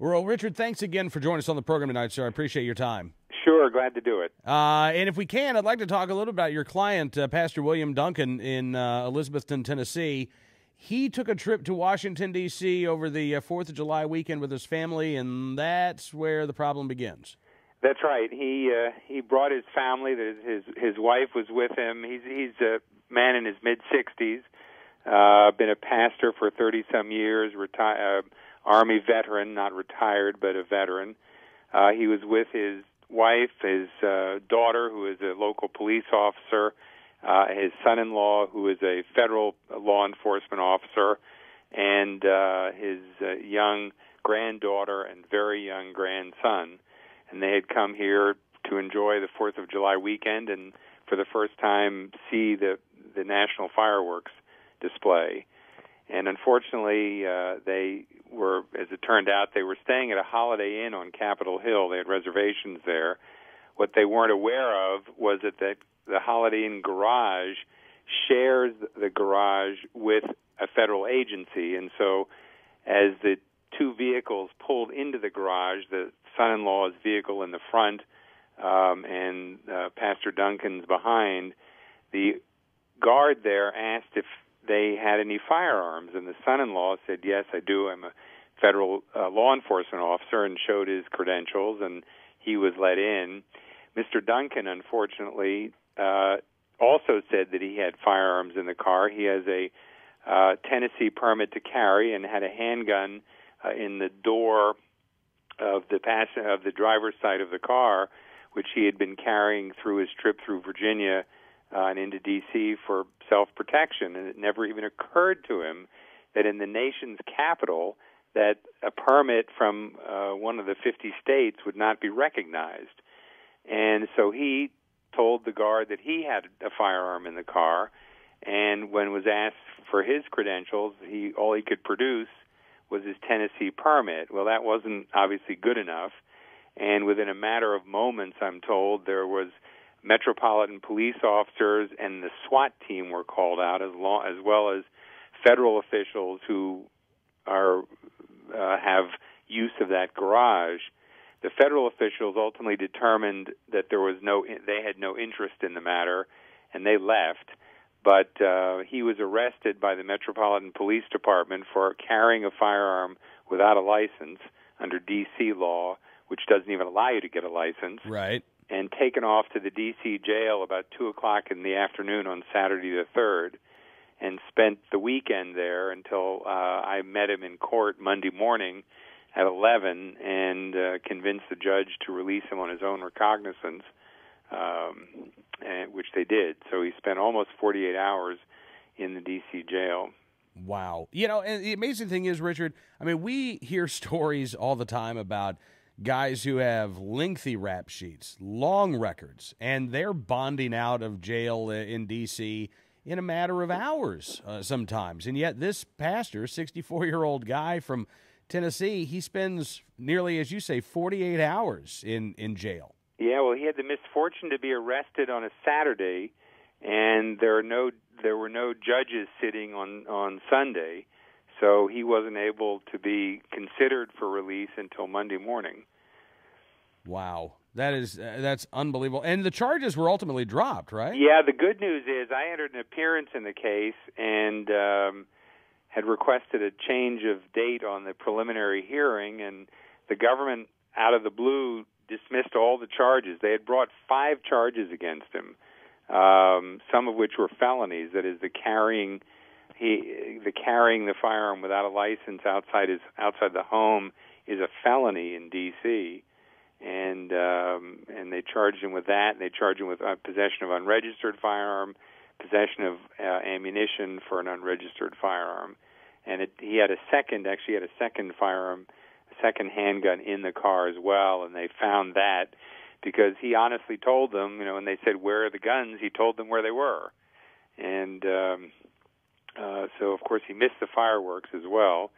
Well, Richard, thanks again for joining us on the program tonight, sir. I appreciate your time. Sure, glad to do it. And if we can, I'd like to talk a little about your client, Pastor William Duncan in Elizabethton, Tennessee. He took a trip to Washington, D.C. over the 4th of July weekend with his family, and that's where the problem begins. That's right. He brought his family. His wife was with him. He's a man in his mid-60s, been a pastor for 30-some years, Army veteran, not retired, but a veteran. He was with his wife, his daughter, who is a local police officer, his son-in-law, who is a federal law enforcement officer, and his young granddaughter and very young grandson. And they had come here to enjoy the 4th of July weekend and for the first time see the national fireworks display. And unfortunately, they were, as it turned out, they were staying at a Holiday Inn on Capitol Hill. They had reservations there. What they weren't aware of was that the Holiday Inn garage shares the garage with a federal agency. And so as the two vehicles pulled into the garage, the son-in-law's vehicle in the front and Pastor Duncan's behind, the guard there asked if they had any firearms, and the son-in-law said, "Yes, I do. I'm a federal law enforcement officer," and showed his credentials, and he was let in. Mr. Duncan, unfortunately, also said that he had firearms in the car. He has a Tennessee permit to carry and had a handgun in the door of the driver's side of the car, which he had been carrying through his trip through Virginia and into D.C. for self-protection. And it never even occurred to him that in the nation's capital that a permit from one of the 50 states would not be recognized. And so he told the guard that he had a firearm in the car, and when was asked for his credentials, all he could produce was his Tennessee permit. Well, that wasn't obviously good enough, and within a matter of moments, I'm told, there was Metropolitan police officers and the SWAT team were called out, as well as federal officials who have use of that garage. The federal officials ultimately determined that they had no interest in the matter, and they left. But he was arrested by the Metropolitan Police Department for carrying a firearm without a license under D.C. law, which doesn't even allow you to get a license. Right. And taken off to the D.C. jail about 2 o'clock in the afternoon on Saturday the 3rd, and spent the weekend there until I met him in court Monday morning at 11 and convinced the judge to release him on his own recognizance, which they did. So he spent almost 48 hours in the D.C. jail. Wow. You know, and the amazing thing is, Richard, I mean, we hear stories all the time about guys who have lengthy rap sheets, long records, and they're bonding out of jail in D.C. in a matter of hours sometimes. And yet this pastor, 64-year-old guy from Tennessee, he spends nearly, as you say, 48 hours in jail. Yeah, well, he had the misfortune to be arrested on a Saturday, and there were no judges sitting on Sunday, so he wasn't able to be considered for release until Monday morning. Wow, that's unbelievable. And the charges were ultimately dropped, right? Yeah, the good news is I entered an appearance in the case and had requested a change of date on the preliminary hearing, and the government, out of the blue, dismissed all the charges. They had brought 5 charges against him, some of which were felonies. That is, carrying the firearm without a license outside the home is a felony in D.C. And they charged him with that. And they charged him with possession of unregistered firearm, possession of ammunition for an unregistered firearm, and he had a second firearm, a second handgun in the car as well. And they found that because he honestly told them, when they said, "Where are the guns?" he told them where they were, and so of course he missed the fireworks as well.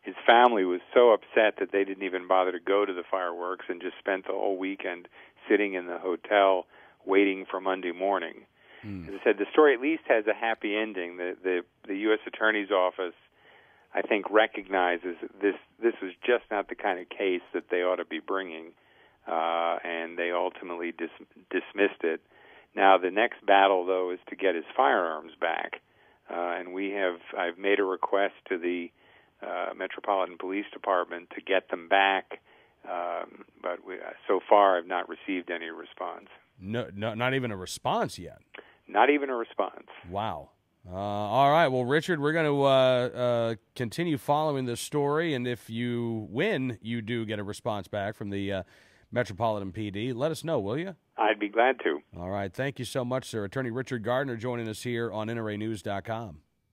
His family was so upset that they didn't even bother to go to the fireworks and just spent the whole weekend sitting in the hotel waiting for Monday morning. As I said, the story at least has a happy ending. The U.S. Attorney's Office I think, recognizes that this was just not the kind of case that they ought to be bringing, and they ultimately dismissed it. Now, the next battle, though, is to get his firearms back, and I've made a request to the Metropolitan Police Department to get them back, but so far I've not received any response. No, not even a response yet. Not even a response. Wow. All right. Well, Richard, we're going to continue following this story, and if you win, you do get a response back from the Metropolitan PD. Let us know, will you? I'd be glad to. All right. Thank you so much, sir. Attorney Richard Gardiner joining us here on NRAnews.com.